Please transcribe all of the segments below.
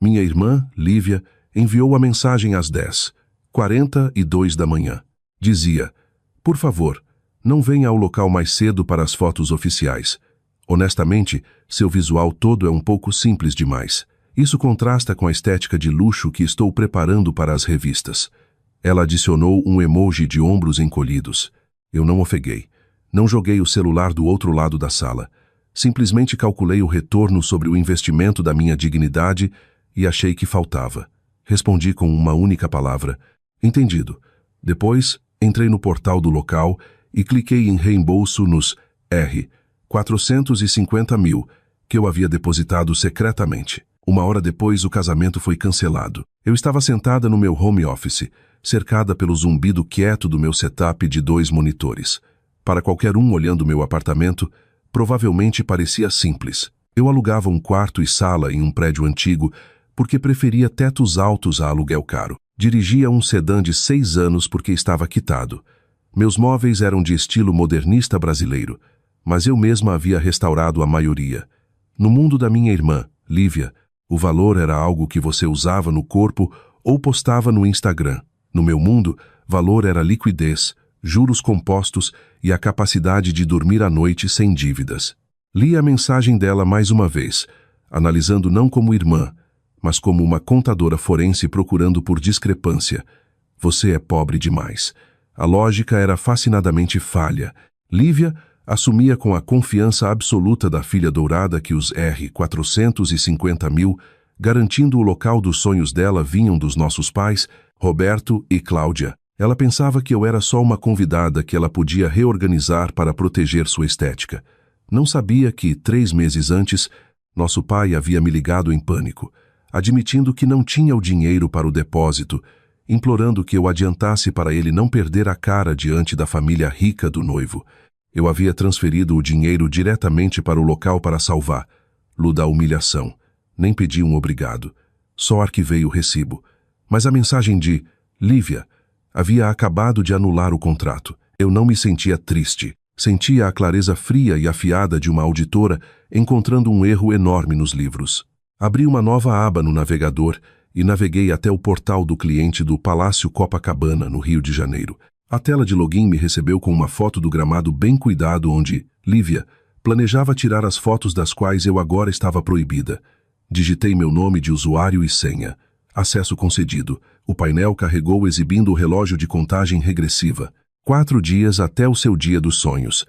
Minha irmã, Lívia, enviou a mensagem às 10h42 da manhã. Dizia: por favor, não venha ao local mais cedo para as fotos oficiais. Honestamente, seu visual todo é um pouco simples demais. Isso contrasta com a estética de luxo que estou preparando para as revistas. Ela adicionou um emoji de ombros encolhidos. Eu não ofeguei. Não joguei o celular do outro lado da sala. Simplesmente calculei o retorno sobre o investimento da minha dignidade e achei que faltava. Respondi com uma única palavra: entendido. Depois, entrei no portal do local e cliquei em reembolso nos R$ 450 mil que eu havia depositado secretamente. 1 hora depois, o casamento foi cancelado. Eu estava sentada no meu home office, cercada pelo zumbido quieto do meu setup de 2 monitores. Para qualquer um olhando meu apartamento, provavelmente parecia simples. Eu alugava um quarto e sala em um prédio antigo porque preferia tetos altos a aluguel caro. Dirigia um sedã de 6 anos porque estava quitado. Meus móveis eram de estilo modernista brasileiro, mas eu mesma havia restaurado a maioria. No mundo da minha irmã, Lívia, o valor era algo que você usava no corpo ou postava no Instagram. No meu mundo, valor era liquidez, juros compostos e a capacidade de dormir à noite sem dívidas. Li a mensagem dela mais uma vez, analisando não como irmã, mas como uma contadora forense procurando por discrepância. Você é pobre demais. A lógica era fascinadamente falha. Lívia assumia com a confiança absoluta da filha dourada que os R$ 450 mil, garantindo o local dos sonhos dela, vinham dos nossos pais, Roberto e Cláudia. Ela pensava que eu era só uma convidada que ela podia reorganizar para proteger sua estética. Não sabia que, 3 meses antes, nosso pai havia me ligado em pânico, admitindo que não tinha o dinheiro para o depósito, implorando que eu adiantasse para ele não perder a cara diante da família rica do noivo. Eu havia transferido o dinheiro diretamente para o local para salvar-lo da humilhação. Nem pedi um obrigado. Só arquivei o recibo. Mas a mensagem de Lívia havia acabado de anular o contrato. Eu não me sentia triste. Sentia a clareza fria e afiada de uma auditora encontrando um erro enorme nos livros. Abri uma nova aba no navegador e naveguei até o portal do cliente do Palácio Copacabana, no Rio de Janeiro. A tela de login me recebeu com uma foto do gramado bem cuidado onde Lívia planejava tirar as fotos das quais eu agora estava proibida. Digitei meu nome de usuário e senha. Acesso concedido. O painel carregou exibindo o relógio de contagem regressiva. 4 dias até o seu dia dos sonhos.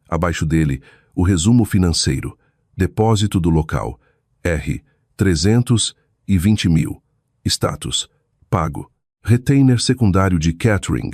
Abaixo dele, o resumo financeiro. Depósito do local. R$ 320 mil. Status: pago. Retainer secundário de catering.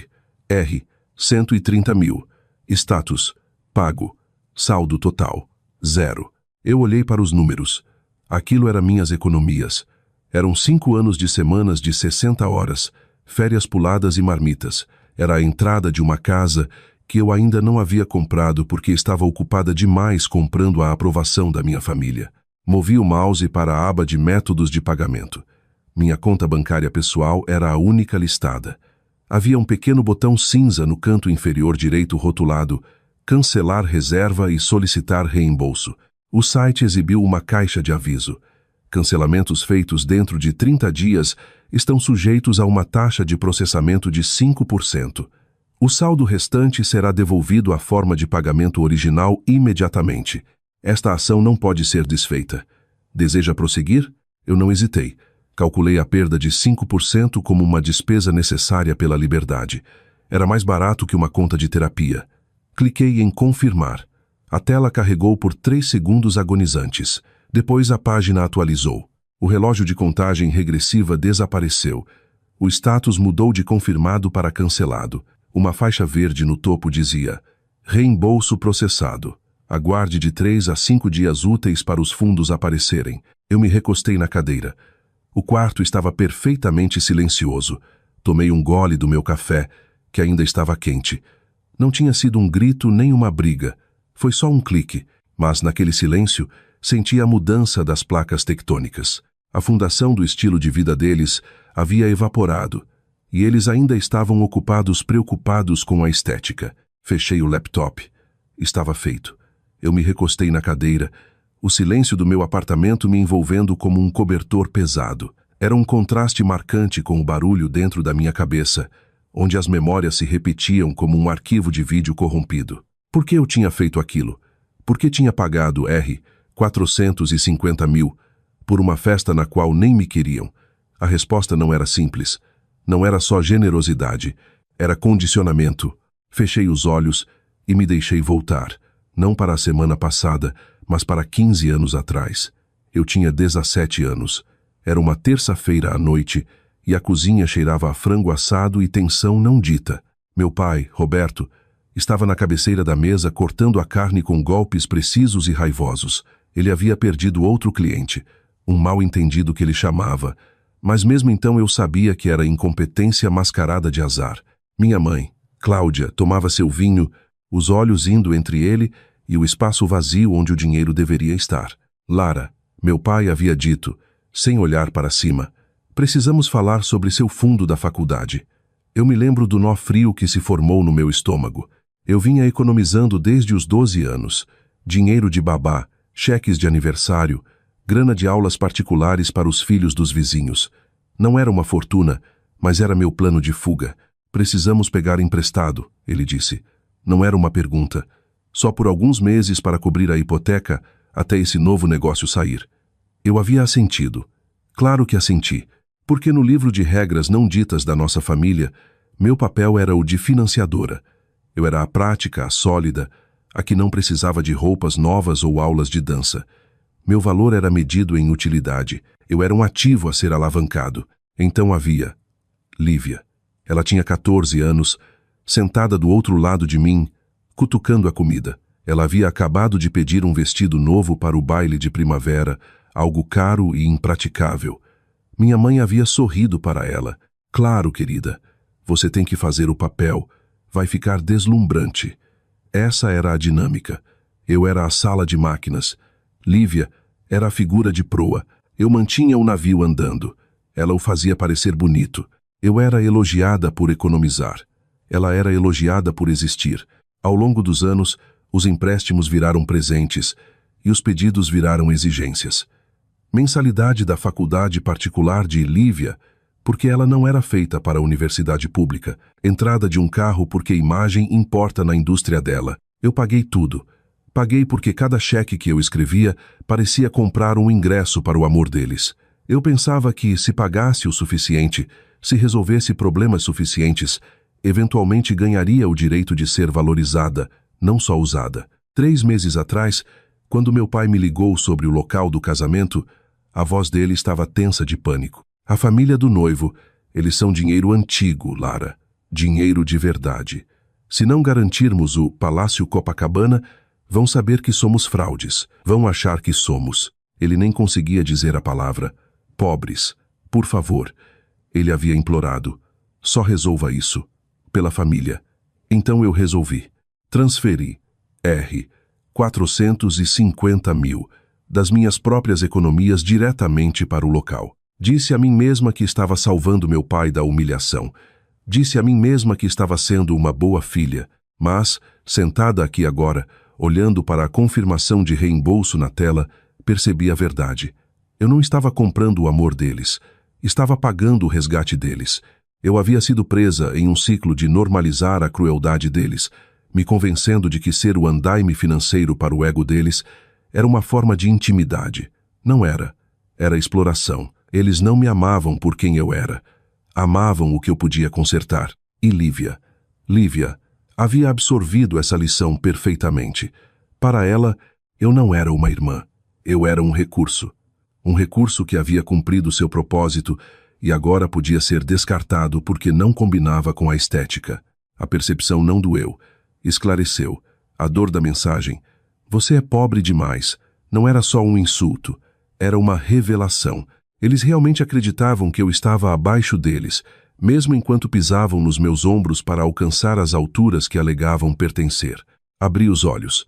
R$ 130 mil. Status: pago. Saldo total: 0. Eu olhei para os números. Aquilo eram minhas economias. Eram 5 anos de semanas de 60 horas, férias puladas e marmitas. Era a entrada de uma casa que eu ainda não havia comprado porque estava ocupada demais comprando a aprovação da minha família. Movi o mouse para a aba de métodos de pagamento. Minha conta bancária pessoal era a única listada. Havia um pequeno botão cinza no canto inferior direito rotulado Cancelar reserva e solicitar reembolso. O site exibiu uma caixa de aviso. Cancelamentos feitos dentro de 30 dias estão sujeitos a uma taxa de processamento de 5%. O saldo restante será devolvido à forma de pagamento original imediatamente. Esta ação não pode ser desfeita. Deseja prosseguir? Eu não hesitei. Calculei a perda de 5% como uma despesa necessária pela liberdade. Era mais barato que uma conta de terapia. Cliquei em confirmar. A tela carregou por 3 segundos agonizantes. Depois a página atualizou. O relógio de contagem regressiva desapareceu. O status mudou de confirmado para cancelado. Uma faixa verde no topo dizia: reembolso processado. Aguarde de 3 a 5 dias úteis para os fundos aparecerem. Eu me recostei na cadeira. O quarto estava perfeitamente silencioso. Tomei um gole do meu café, que ainda estava quente. Não tinha sido um grito nem uma briga. Foi só um clique, mas naquele silêncio senti a mudança das placas tectônicas. A fundação do estilo de vida deles havia evaporado, e eles ainda estavam preocupados com a estética. Fechei o laptop. Estava feito. Eu me recostei na cadeira, o silêncio do meu apartamento me envolvendo como um cobertor pesado. Era um contraste marcante com o barulho dentro da minha cabeça, onde as memórias se repetiam como um arquivo de vídeo corrompido. Por que eu tinha feito aquilo? Por que tinha pagado 450 mil por uma festa na qual nem me queriam? A resposta não era simples. Não era só generosidade, era condicionamento. Fechei os olhos e me deixei voltar, não para a semana passada, mas para 15 anos atrás. Eu tinha 17 anos. Era uma terça-feira à noite e a cozinha cheirava a frango assado e tensão não dita. Meu pai, Roberto, estava na cabeceira da mesa cortando a carne com golpes precisos e raivosos. Ele havia perdido outro cliente, um mal-entendido que ele chamava, mas mesmo então eu sabia que era incompetência mascarada de azar. Minha mãe, Cláudia, tomava seu vinho, os olhos indo entre ele e o espaço vazio onde o dinheiro deveria estar. Lara, meu pai havia dito, sem olhar para cima, precisamos falar sobre seu fundo da faculdade. Eu me lembro do nó frio que se formou no meu estômago. Eu vinha economizando desde os 12 anos. Dinheiro de babá, cheques de aniversário, grana de aulas particulares para os filhos dos vizinhos. Não era uma fortuna, mas era meu plano de fuga. Precisamos pegar emprestado, ele disse. Não era uma pergunta. Só por alguns meses para cobrir a hipoteca até esse novo negócio sair. Eu havia assentido. Claro que assenti, porque no livro de regras não ditas da nossa família, meu papel era o de financiadora. Eu era a prática, a sólida, a que não precisava de roupas novas ou aulas de dança. Meu valor era medido em utilidade. Eu era um ativo a ser alavancado. Então havia Lívia. Ela tinha 14 anos, sentada do outro lado de mim, cutucando a comida. Ela havia acabado de pedir um vestido novo para o baile de primavera, algo caro e impraticável. Minha mãe havia sorrido para ela. Claro, querida, você tem que fazer o papel. Vai ficar deslumbrante. Essa era a dinâmica. Eu era a sala de máquinas. Lívia era a figura de proa. Eu mantinha o navio andando. Ela o fazia parecer bonito. Eu era elogiada por economizar. Ela era elogiada por existir. Ao longo dos anos, os empréstimos viraram presentes e os pedidos viraram exigências. Mensalidade da faculdade particular de Lívia, porque ela não era feita para a universidade pública. Entrada de um carro porque imagem importa na indústria dela. Eu paguei tudo. Paguei porque cada cheque que eu escrevia parecia comprar um ingresso para o amor deles. Eu pensava que, se pagasse o suficiente, se resolvesse problemas suficientes, eventualmente ganharia o direito de ser valorizada, não só usada. 3 meses atrás, quando meu pai me ligou sobre o local do casamento, a voz dele estava tensa de pânico. A família do noivo, eles são dinheiro antigo, Lara. Dinheiro de verdade. Se não garantirmos o Palácio Copacabana, vão saber que somos fraudes. Vão achar que somos. Ele nem conseguia dizer a palavra. Pobres. Por favor. Ele havia implorado. Só resolva isso. Pela família. Então eu resolvi. Transferi 450 mil das minhas próprias economias diretamente para o local. Disse a mim mesma que estava salvando meu pai da humilhação. Disse a mim mesma que estava sendo uma boa filha. Mas, sentada aqui agora, olhando para a confirmação de reembolso na tela, percebi a verdade. Eu não estava comprando o amor deles. Estava pagando o resgate deles. Eu havia sido presa em um ciclo de normalizar a crueldade deles, me convencendo de que ser o andaime financeiro para o ego deles era uma forma de intimidade. Não era. Era exploração. Eles não me amavam por quem eu era. Amavam o que eu podia consertar. E Lívia? Lívia havia absorvido essa lição perfeitamente. Para ela, eu não era uma irmã. Eu era um recurso. Um recurso que havia cumprido seu propósito e agora podia ser descartado porque não combinava com a estética. A percepção não doeu. Esclareceu. A dor da mensagem. Você é pobre demais. Não era só um insulto. Era uma revelação. Eles realmente acreditavam que eu estava abaixo deles, mesmo enquanto pisavam nos meus ombros para alcançar as alturas que alegavam pertencer. Abri os olhos.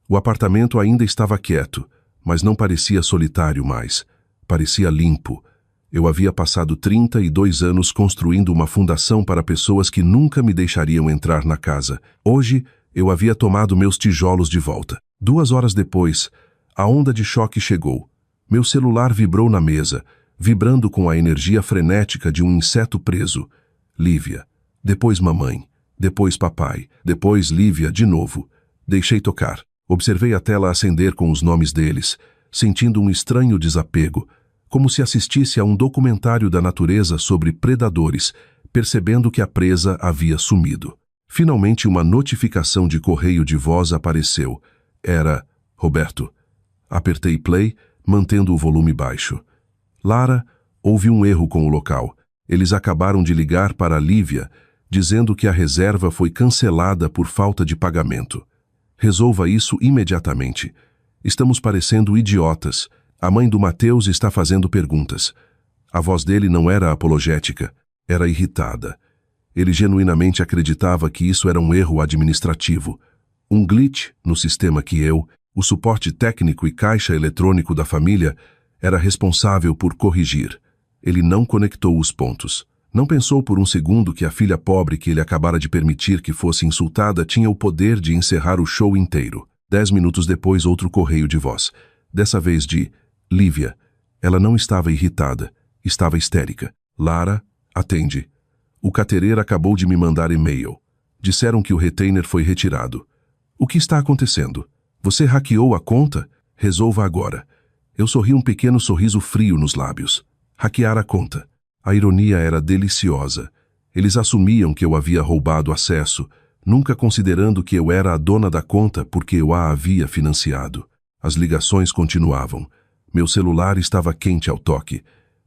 O apartamento ainda estava quieto, mas não parecia solitário mais. Parecia limpo. Eu havia passado 32 anos construindo uma fundação para pessoas que nunca me deixariam entrar na casa. Hoje, eu havia tomado meus tijolos de volta. 2 horas depois, A onda de choque chegou. Meu celular vibrou na mesa, vibrando com a energia frenética de um inseto preso. Lívia. Depois mamãe. Depois papai. Depois Lívia de novo. Deixei tocar. Observei a tela acender com os nomes deles, sentindo um estranho desapego, como se assistisse a um documentário da natureza sobre predadores, percebendo que a presa havia sumido. Finalmente uma notificação de correio de voz apareceu. Era Roberto. Apertei play, mantendo o volume baixo. Lara, houve um erro com o local. Eles acabaram de ligar para a Lívia, dizendo que a reserva foi cancelada por falta de pagamento. Resolva isso imediatamente. Estamos parecendo idiotas. A mãe do Mateus está fazendo perguntas. A voz dele não era apologética, era irritada. Ele genuinamente acreditava que isso era um erro administrativo. Um glitch no sistema que eu, o suporte técnico e caixa eletrônico da família, era responsável por corrigir. Ele não conectou os pontos. Não pensou por um segundo que a filha pobre que ele acabara de permitir que fosse insultada tinha o poder de encerrar o show inteiro. 10 minutos depois, outro correio de voz. Dessa vez de Lívia. Ela não estava irritada, estava histérica. Lara, atende. O caterer acabou de me mandar e-mail. Disseram que o retainer foi retirado. O que está acontecendo? Você hackeou a conta? Resolva agora. Eu sorri um pequeno sorriso frio nos lábios. Hackear a conta. A ironia era deliciosa. Eles assumiam que eu havia roubado acesso, nunca considerando que eu era a dona da conta porque eu a havia financiado. As ligações continuavam. Meu celular estava quente ao toque.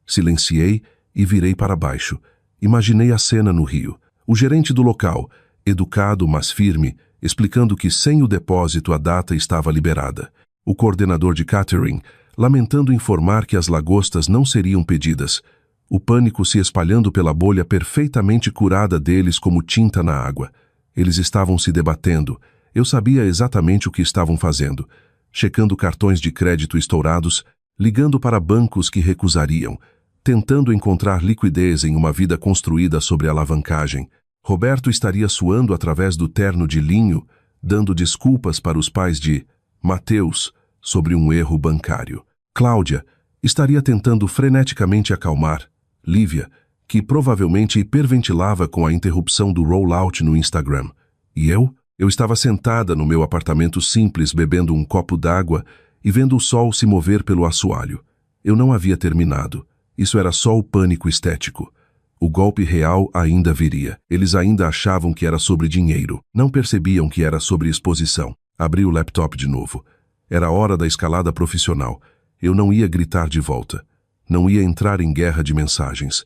Silenciei e virei para baixo. Imaginei a cena no Rio. O gerente do local, educado mas firme, explicando que sem o depósito a data estava liberada. O coordenador de catering, lamentando informar que as lagostas não seriam pedidas. O pânico se espalhando pela bolha perfeitamente curada deles como tinta na água. Eles estavam se debatendo. Eu sabia exatamente o que estavam fazendo. Checando cartões de crédito estourados, ligando para bancos que recusariam, tentando encontrar liquidez em uma vida construída sobre alavancagem. Roberto estaria suando através do terno de linho, dando desculpas para os pais de Mateus sobre um erro bancário. Cláudia estaria tentando freneticamente acalmar Lívia, que provavelmente hiperventilava com a interrupção do rollout no Instagram. E eu estava sentada no meu apartamento simples bebendo um copo d'água e vendo o sol se mover pelo assoalho. Eu não havia terminado. Isso era só o pânico estético. O golpe real ainda viria. Eles ainda achavam que era sobre dinheiro. Não percebiam que era sobre exposição. Abri o laptop de novo. Era hora da escalada profissional. Eu não ia gritar de volta. Não ia entrar em guerra de mensagens.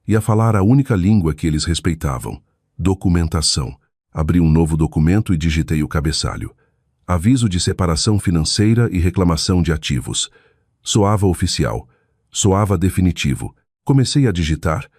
Ia falar a única língua que eles respeitavam. Documentação. Abri um novo documento e digitei o cabeçalho. Aviso de separação financeira e reclamação de ativos. Soava oficial. Soava definitivo. Comecei a digitar,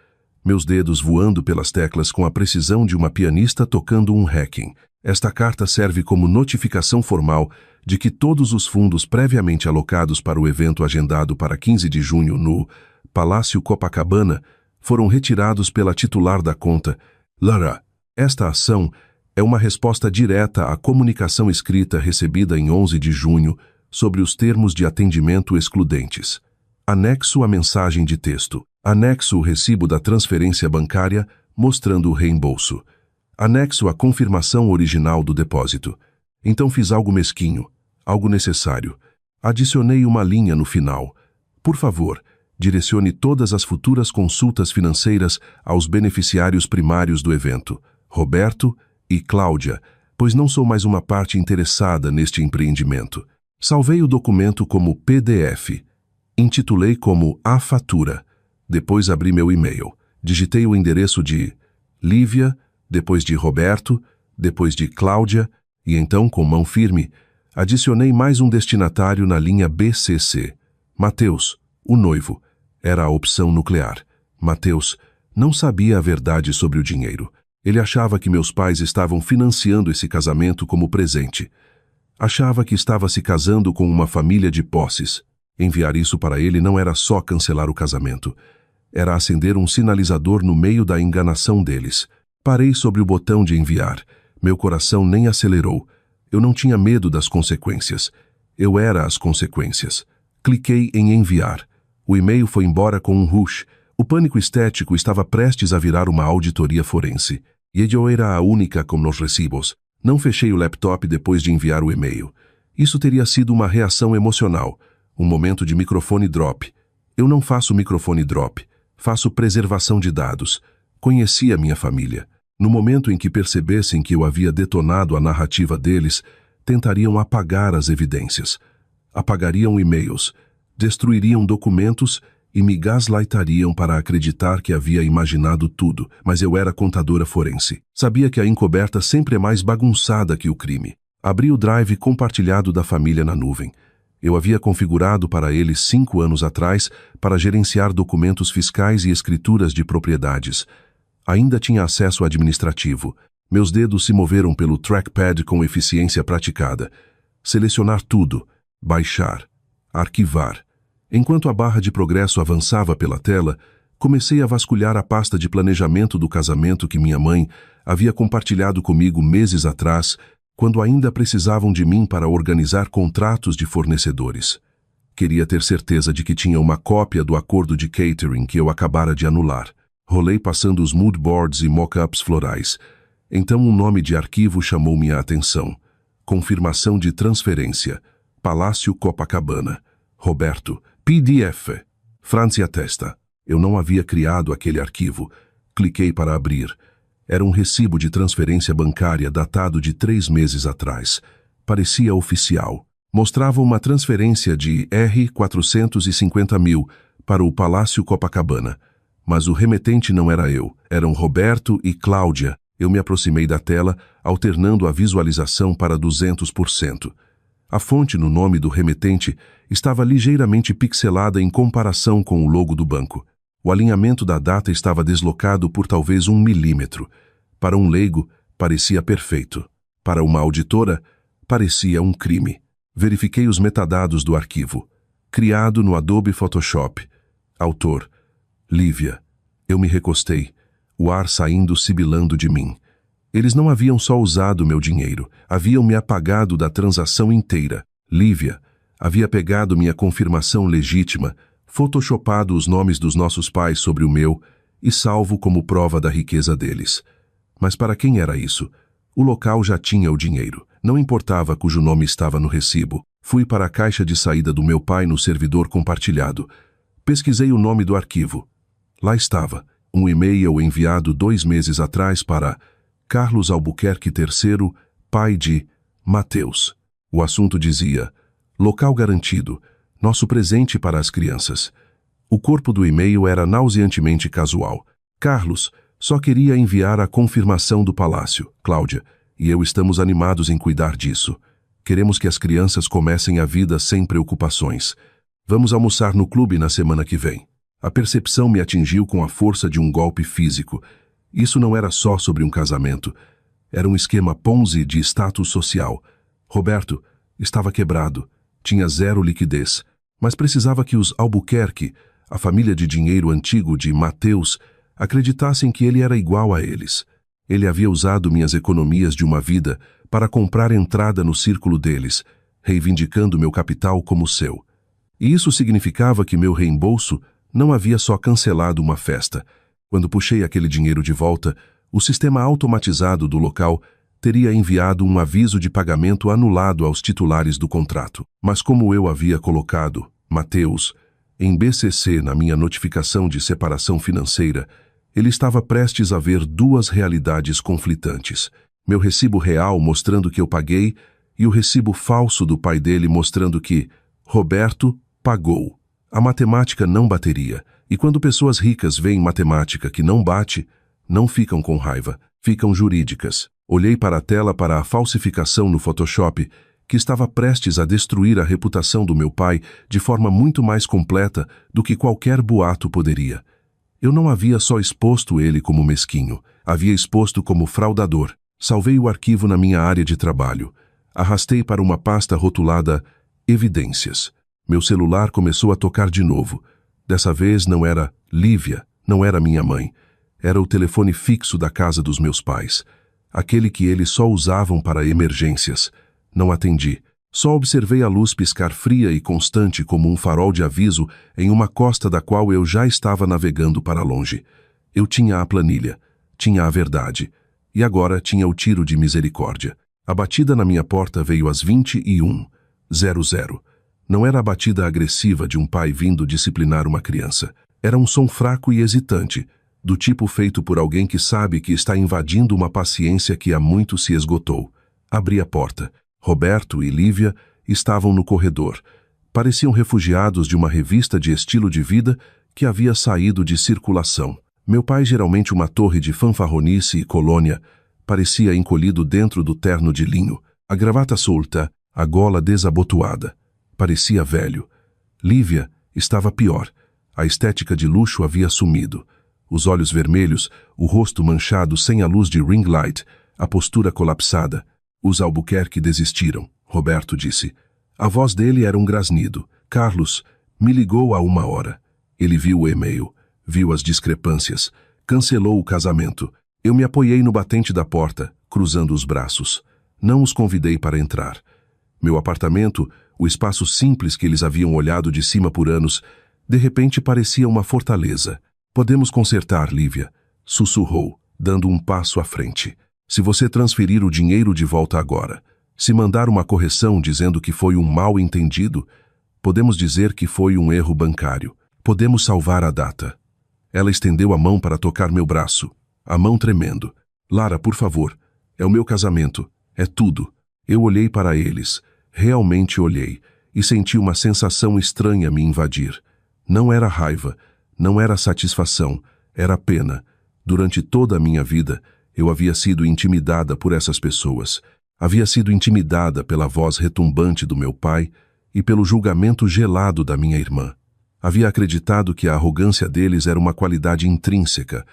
meus dedos voando pelas teclas com a precisão de uma pianista tocando um hacking. Esta carta serve como notificação formal de que todos os fundos previamente alocados para o evento agendado para 15 de junho no Palácio Copacabana foram retirados pela titular da conta, Lara. Esta ação é uma resposta direta à comunicação escrita recebida em 11 de junho sobre os termos de atendimento excludentes. Anexo a mensagem de texto. Anexo o recibo da transferência bancária mostrando o reembolso. Anexo a confirmação original do depósito. Então fiz algo mesquinho, algo necessário. Adicionei uma linha no final. Por favor, direcione todas as futuras consultas financeiras aos beneficiários primários do evento, Roberto e Cláudia, pois não sou mais uma parte interessada neste empreendimento. Salvei o documento como PDF. Intitulei como A Fatura. Depois abri meu e-mail. Digitei o endereço de Lívia, depois de Roberto, depois de Cláudia, e então, com mão firme, adicionei mais um destinatário na linha BCC. Mateus, o noivo. Era a opção nuclear. Mateus não sabia a verdade sobre o dinheiro. Ele achava que meus pais estavam financiando esse casamento como presente. Achava que estava se casando com uma família de posses. Enviar isso para ele não era só cancelar o casamento. Era acender um sinalizador no meio da enganação deles. Parei sobre o botão de enviar. Meu coração nem acelerou. Eu não tinha medo das consequências. Eu era as consequências. Cliquei em enviar. O e-mail foi embora com um rush. O pânico estético estava prestes a virar uma auditoria forense. E eu era a única com os recibos. Não fechei o laptop depois de enviar o e-mail. Isso teria sido uma reação emocional. Um momento de microfone drop. Eu não faço microfone drop. Faço preservação de dados. Conheci a minha família. No momento em que percebessem que eu havia detonado a narrativa deles, tentariam apagar as evidências. Apagariam e-mails, destruiriam documentos e me gaslightariam para acreditar que havia imaginado tudo, mas eu era contadora forense. Sabia que a encoberta sempre é mais bagunçada que o crime. Abri o drive compartilhado da família na nuvem. Eu havia configurado para eles 5 anos atrás para gerenciar documentos fiscais e escrituras de propriedades. Ainda tinha acesso administrativo. Meus dedos se moveram pelo trackpad com eficiência praticada. Selecionar tudo, baixar, arquivar. Enquanto a barra de progresso avançava pela tela, comecei a vasculhar a pasta de planejamento do casamento que minha mãe havia compartilhado comigo meses atrás, quando ainda precisavam de mim para organizar contratos de fornecedores. Queria ter certeza de que tinha uma cópia do acordo de catering que eu acabara de anular. Rolei passando os mood boards e mock-ups florais. Então um nome de arquivo chamou minha atenção. Confirmação de transferência. Palácio Copacabana. Roberto. PDF. Francia Testa. Eu não havia criado aquele arquivo. Cliquei para abrir. Era um recibo de transferência bancária datado de 3 meses atrás. Parecia oficial. Mostrava uma transferência de R$ 450 mil para o Palácio Copacabana. Mas o remetente não era eu. Eram Roberto e Cláudia. Eu me aproximei da tela, alternando a visualização para 200%. A fonte no nome do remetente estava ligeiramente pixelada em comparação com o logo do banco. O alinhamento da data estava deslocado por talvez 1 milímetro. Para um leigo, parecia perfeito. Para uma auditora, parecia um crime. Verifiquei os metadados do arquivo. Criado no Adobe Photoshop. Autor: Lívia. Eu me recostei, o ar saindo sibilando de mim. Eles não haviam só usado meu dinheiro, haviam me apagado da transação inteira. Lívia havia pegado minha confirmação legítima, photoshopado os nomes dos nossos pais sobre o meu e salvo como prova da riqueza deles. Mas para quem era isso? O local já tinha o dinheiro. Não importava cujo nome estava no recibo. Fui para a caixa de saída do meu pai no servidor compartilhado. Pesquisei o nome do arquivo. Lá estava, um e-mail enviado 2 meses atrás para Carlos Albuquerque III, pai de Mateus. O assunto dizia: local garantido, nosso presente para as crianças. O corpo do e-mail era nauseantemente casual. Carlos só queria enviar a confirmação do palácio. Cláudia e eu estamos animados em cuidar disso. Queremos que as crianças comecem a vida sem preocupações. Vamos almoçar no clube na semana que vem. A percepção me atingiu com a força de um golpe físico. Isso não era só sobre um casamento. Era um esquema Ponzi de status social. Roberto estava quebrado, tinha 0 liquidez, mas precisava que os Albuquerque, a família de dinheiro antigo de Mateus, acreditassem que ele era igual a eles. Ele havia usado minhas economias de uma vida para comprar entrada no círculo deles, reivindicando meu capital como seu. E isso significava que meu reembolso não havia só cancelado uma festa. Quando puxei aquele dinheiro de volta, o sistema automatizado do local teria enviado um aviso de pagamento anulado aos titulares do contrato. Mas como eu havia colocado Mateus em BCC na minha notificação de separação financeira, ele estava prestes a ver 2 realidades conflitantes. Meu recibo real mostrando que eu paguei e o recibo falso do pai dele mostrando que Roberto pagou. A matemática não bateria, e quando pessoas ricas veem matemática que não bate, não ficam com raiva, ficam jurídicas. Olhei para a tela para a falsificação no Photoshop, que estava prestes a destruir a reputação do meu pai de forma muito mais completa do que qualquer boato poderia. Eu não havia só exposto ele como mesquinho, havia exposto como fraudador. Salvei o arquivo na minha área de trabalho. Arrastei para uma pasta rotulada Evidências. Meu celular começou a tocar de novo. Dessa vez não era Lívia, não era minha mãe. Era o telefone fixo da casa dos meus pais. Aquele que eles só usavam para emergências. Não atendi. Só observei a luz piscar fria e constante como um farol de aviso em uma costa da qual eu já estava navegando para longe. Eu tinha a planilha, tinha a verdade, e agora tinha o tiro de misericórdia. A batida na minha porta veio às 21:00. Não era a batida agressiva de um pai vindo disciplinar uma criança. Era um som fraco e hesitante, do tipo feito por alguém que sabe que está invadindo uma paciência que há muito se esgotou. Abri a porta. Roberto e Lívia estavam no corredor. Pareciam refugiados de uma revista de estilo de vida que havia saído de circulação. Meu pai, geralmente uma torre de fanfarronice e colônia, parecia encolhido dentro do terno de linho, a gravata solta, a gola desabotoada. Parecia velho. Lívia estava pior. A estética de luxo havia sumido. Os olhos vermelhos, o rosto manchado sem a luz de ring light, a postura colapsada. Os Albuquerque desistiram, Roberto disse. A voz dele era um grasnido. Carlos me ligou há 1 hora. Ele viu o e-mail, viu as discrepâncias, cancelou o casamento. Eu me apoiei no batente da porta, cruzando os braços. Não os convidei para entrar. Meu apartamento, o espaço simples que eles haviam olhado de cima por anos, de repente parecia uma fortaleza. Podemos consertar, Lívia, sussurrou, dando um passo à frente. Se você transferir o dinheiro de volta agora, se mandar uma correção dizendo que foi um mal-entendido, podemos dizer que foi um erro bancário. Podemos salvar a data. Ela estendeu a mão para tocar meu braço, a mão tremendo. Lara, por favor, é o meu casamento, é tudo. Eu olhei para eles, realmente olhei, e senti uma sensação estranha me invadir. Não era raiva, não era satisfação, era pena. Durante toda a minha vida, eu havia sido intimidada por essas pessoas. Havia sido intimidada pela voz retumbante do meu pai e pelo julgamento gelado da minha irmã. Havia acreditado que a arrogância deles era uma qualidade intrínseca,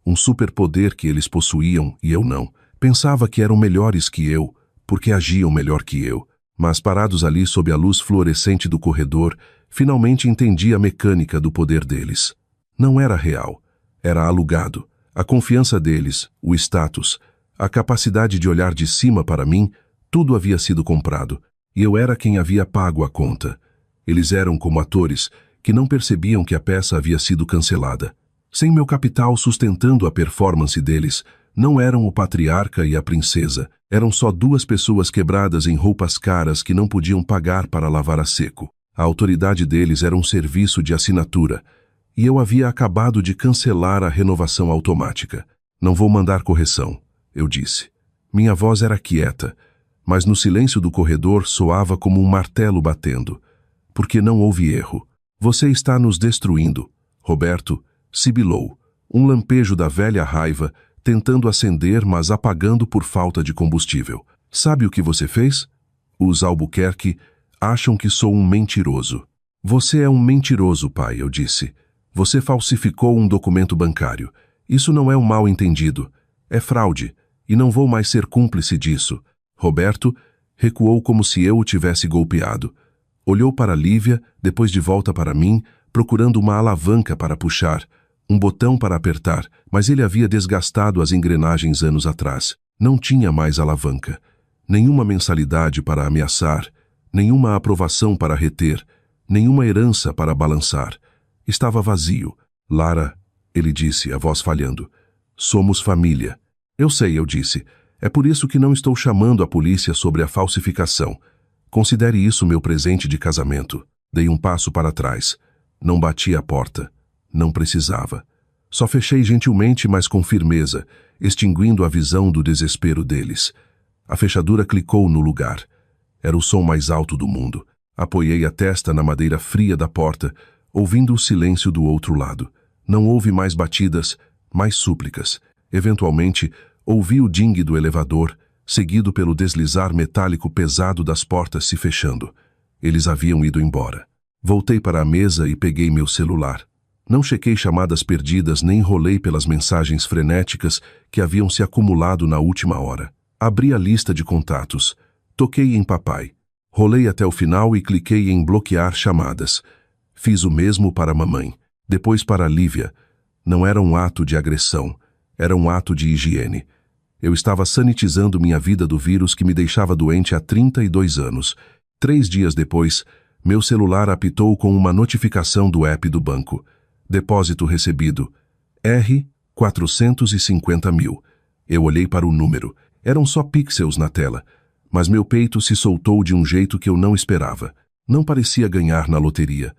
um superpoder que eles possuíam e eu não. Pensava que eram melhores que eu, porque agiam melhor que eu. Mas parados ali sob a luz fluorescente do corredor, finalmente entendi a mecânica do poder deles. Não era real, era alugado. A confiança deles, o status, a capacidade de olhar de cima para mim, tudo havia sido comprado, e eu era quem havia pago a conta. Eles eram como atores que não percebiam que a peça havia sido cancelada. Sem meu capital sustentando a performance deles, não eram o patriarca e a princesa, eram só duas pessoas quebradas em roupas caras que não podiam pagar para lavar a seco. A autoridade deles era um serviço de assinatura, e eu havia acabado de cancelar a renovação automática. Não vou mandar correção, eu disse. Minha voz era quieta, mas no silêncio do corredor soava como um martelo batendo. Porque não houve erro. Você está nos destruindo. Roberto sibilou, um lampejo da velha raiva, tentando acender, mas apagando por falta de combustível. Sabe o que você fez? Os Albuquerque acham que sou um mentiroso. Você é um mentiroso, pai, eu disse. Você falsificou um documento bancário. Isso não é um mal-entendido. É fraude, e não vou mais ser cúmplice disso. Roberto recuou como se eu o tivesse golpeado. Olhou para Lívia, depois de volta para mim, procurando uma alavanca para puxar, um botão para apertar, mas ele havia desgastado as engrenagens anos atrás. Não tinha mais alavanca. Nenhuma mensalidade para ameaçar, nenhuma aprovação para reter, nenhuma herança para balançar. Estava vazio. Lara, ele disse, a voz falhando. Somos família. Eu sei, eu disse. É por isso que não estou chamando a polícia sobre a falsificação. Considere isso meu presente de casamento. Dei um passo para trás. Não bati a porta. Não precisava. Só fechei gentilmente, mas com firmeza, extinguindo a visão do desespero deles. A fechadura clicou no lugar. Era o som mais alto do mundo. Apoiei a testa na madeira fria da porta, ouvindo o silêncio do outro lado. Não houve mais batidas, mais súplicas. Eventualmente, ouvi o dingue do elevador, seguido pelo deslizar metálico pesado das portas se fechando. Eles haviam ido embora. Voltei para a mesa e peguei meu celular. Não chequei chamadas perdidas nem rolei pelas mensagens frenéticas que haviam se acumulado na última hora. Abri a lista de contatos. Toquei em papai. Rolei até o final e cliquei em bloquear chamadas. Fiz o mesmo para a mamãe. Depois para a Lívia. Não era um ato de agressão. Era um ato de higiene. Eu estava sanitizando minha vida do vírus que me deixava doente há 32 anos. 3 dias depois, meu celular apitou com uma notificação do app do banco. Depósito recebido. R. 450 mil. Eu olhei para o número. Eram só pixels na tela. Mas meu peito se soltou de um jeito que eu não esperava. Não parecia ganhar na loteria.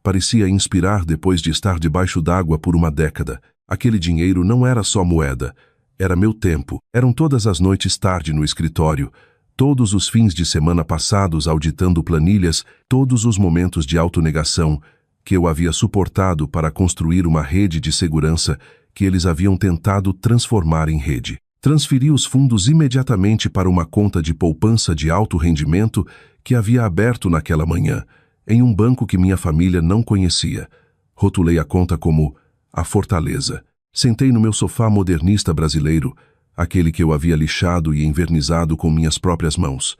Parecia inspirar depois de estar debaixo d'água por uma década. Aquele dinheiro não era só moeda. Era meu tempo. Eram todas as noites tarde no escritório. Todos os fins de semana passados auditando planilhas. Todos os momentos de autonegação que eu havia suportado para construir uma rede de segurança que eles haviam tentado transformar em rede. Transferi os fundos imediatamente para uma conta de poupança de alto rendimento que havia aberto naquela manhã, em um banco que minha família não conhecia. Rotulei a conta como A Fortaleza. Sentei no meu sofá modernista brasileiro, aquele que eu havia lixado e envernizado com minhas próprias mãos.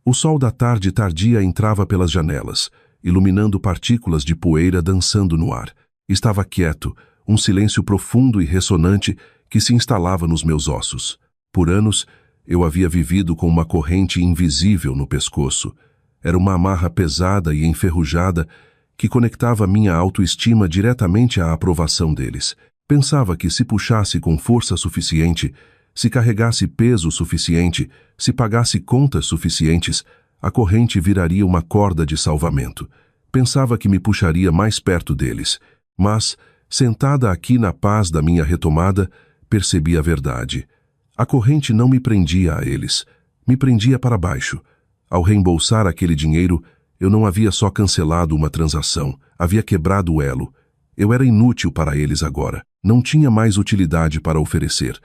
O sol da tarde tardia entrava pelas janelas, iluminando partículas de poeira dançando no ar. Estava quieto, um silêncio profundo e ressonante que se instalava nos meus ossos. Por anos, eu havia vivido com uma corrente invisível no pescoço. Era uma amarra pesada e enferrujada que conectava minha autoestima diretamente à aprovação deles. Pensava que se puxasse com força suficiente, se carregasse peso suficiente, se pagasse contas suficientes, a corrente viraria uma corda de salvamento. Pensava que me puxaria mais perto deles, mas, sentada aqui na paz da minha retomada, percebi a verdade. A corrente não me prendia a eles, me prendia para baixo. Ao reembolsar aquele dinheiro, eu não havia só cancelado uma transação, havia quebrado o elo. Eu era inútil para eles agora, não tinha mais utilidade para oferecer.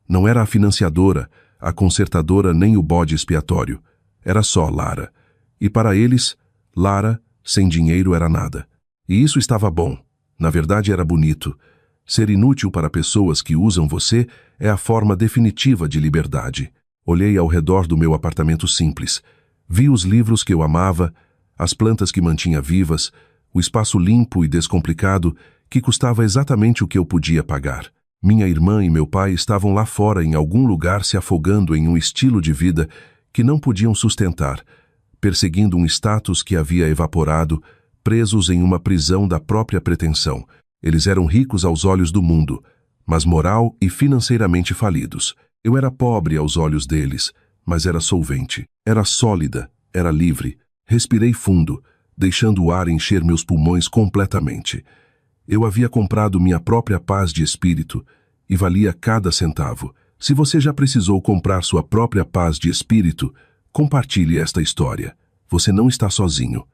Não era a financiadora, a consertadora nem o bode expiatório. Era só Lara. E para eles, Lara, sem dinheiro era nada. E isso estava bom. Na verdade era bonito. Ser inútil para pessoas que usam você é a forma definitiva de liberdade. Olhei ao redor do meu apartamento simples. Vi os livros que eu amava, as plantas que mantinha vivas, o espaço limpo e descomplicado que custava exatamente o que eu podia pagar. Minha irmã e meu pai estavam lá fora em algum lugar se afogando em um estilo de vida que não podiam sustentar, perseguindo um status que havia evaporado, presos em uma prisão da própria pretensão. Eles eram ricos aos olhos do mundo, mas moral e financeiramente falidos. Eu era pobre aos olhos deles, mas era solvente. Era sólida, era livre. Respirei fundo, deixando o ar encher meus pulmões completamente. Eu havia comprado minha própria paz de espírito e valia cada centavo. Se você já precisou comprar sua própria paz de espírito, compartilhe esta história. Você não está sozinho.